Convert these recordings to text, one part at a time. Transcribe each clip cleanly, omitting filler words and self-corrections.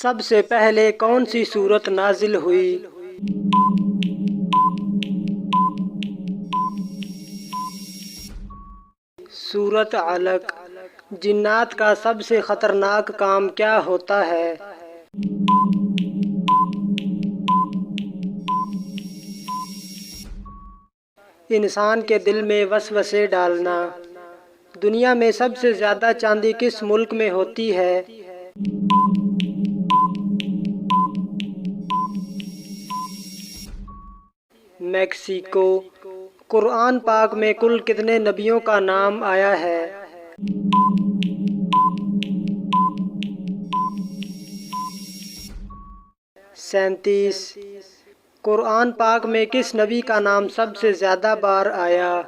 سب سے پہلے کون سی سورت نازل ہوئی؟ سورت علق۔ جنات کا سب سے خطرناک کام کیا ہوتا ہے؟ انسان کے دل میں وسوسے ڈالنا۔ دنیا میں سب سے زیادہ چاندی کس ملک میں ہوتی ہے؟ میکسیکو۔ قرآن پاک میں کل کتنے نبیوں کا نام آیا ہے؟ سینتیس۔ قرآن پاک میں کس نبی کا نام سب سے زیادہ بار آیا؟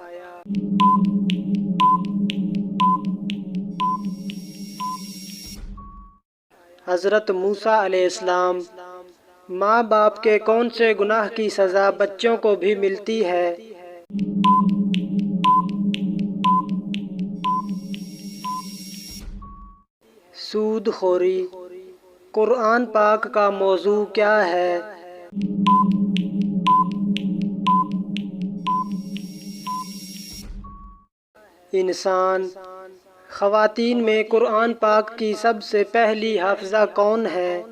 حضرت موسیٰ علیہ السلام۔ ماں باپ کے کون سے گناہ کی سزا بچوں کو بھی ملتی ہے؟ سود خوری۔ قرآن پاک کا موضوع کیا ہے؟ انسان۔ خواتین میں قرآن پاک کی سب سے پہلی حافظہ کون ہے؟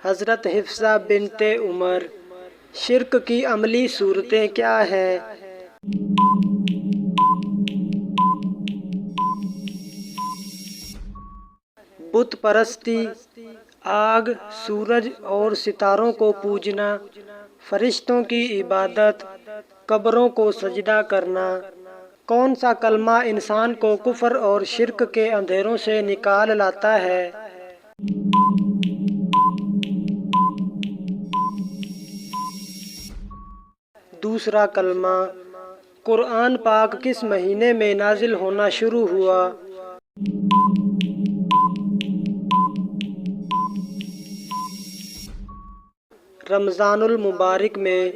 حضرت حفصہ بنت عمر۔ شرک کی عملی صورتیں کیا ہیں؟ بت پرستی، آگ، سورج اور ستاروں کو پوجنا، فرشتوں کی عبادت، قبروں کو سجدہ کرنا۔ کون سا کلمہ انسان کو کفر اور شرک کے اندھیروں سے نکال لاتا ہے؟ دوسرا کلمہ۔ قرآن پاک کس مہینے میں نازل ہونا شروع ہوا؟ رمضان المبارک میں۔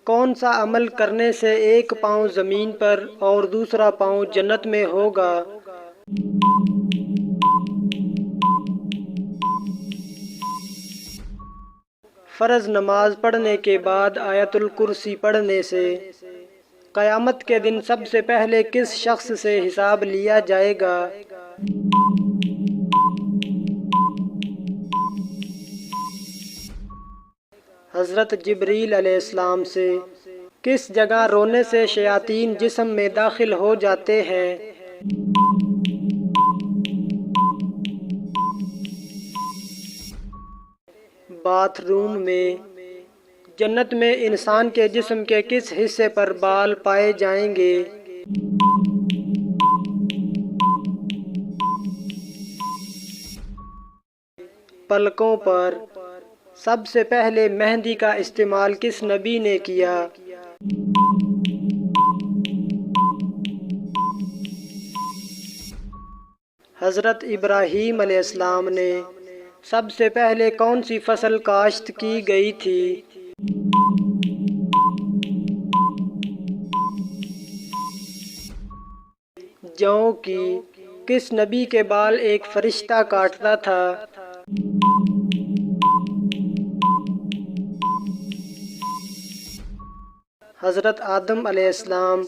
کون سا عمل کرنے سے ایک پاؤں زمین پر اور دوسرا پاؤں جنت میں ہوگا؟ فرض نماز پڑھنے کے بعد آیت الکرسی پڑھنے سے۔ قیامت کے دن سب سے پہلے کس شخص سے حساب لیا جائے گا؟ حضرت جبریل علیہ السلام سے۔ کس جگہ رونے سے شیاطین جسم میں داخل ہو جاتے ہیں؟ باتھ روم میں۔ جنت میں انسان کے جسم کے کس حصے پر بال پائے جائیں گے؟ پلکوں پر۔ سب سے پہلے مہندی کا استعمال کس نبی نے کیا؟ حضرت ابراہیم علیہ السلام نے۔ سب سے پہلے کون سی فصل کاشت کی گئی تھی؟ جو کی۔ کس نبی کے بال ایک فرشتہ کاٹتا تھا؟ حضرت آدم علیہ السلام۔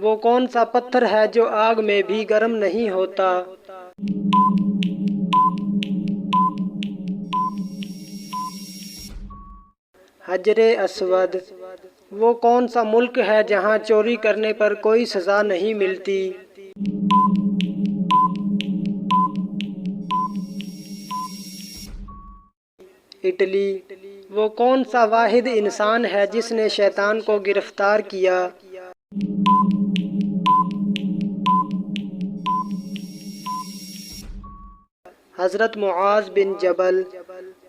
وہ کون سا پتھر ہے جو آگ میں بھی گرم نہیں ہوتا؟ حجر اسود۔ وہ کون سا ملک ہے جہاں چوری کرنے پر کوئی سزا نہیں ملتی؟ اٹلی۔ وہ کون سا واحد انسان ہے جس نے شیطان کو گرفتار کیا؟ حضرت معاذ بن جبل۔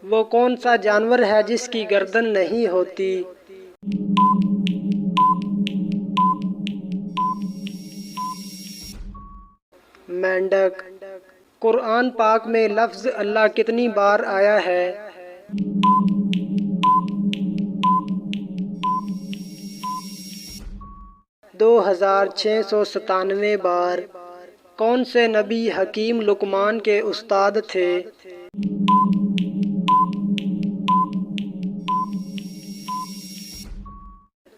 وہ کون سا جانور ہے جس کی گردن نہیں ہوتی؟ مینڈک۔ قرآن پاک میں لفظ اللہ کتنی بار آیا ہے؟ 2697 بار؟ کون سے نبی حکیم لقمان کے استاد تھے؟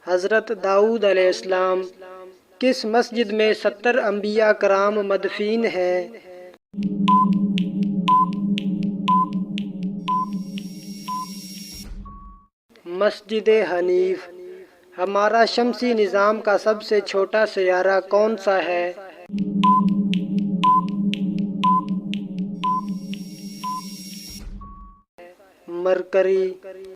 حضرت داؤد علیہ السلام۔ کس مسجد میں 70 انبیاء کرام مدفین ہیں؟ مسجد حنیف۔ ہمارا شمسی نظام کا سب سے چھوٹا سیارہ کون سا ہے؟ مرکری۔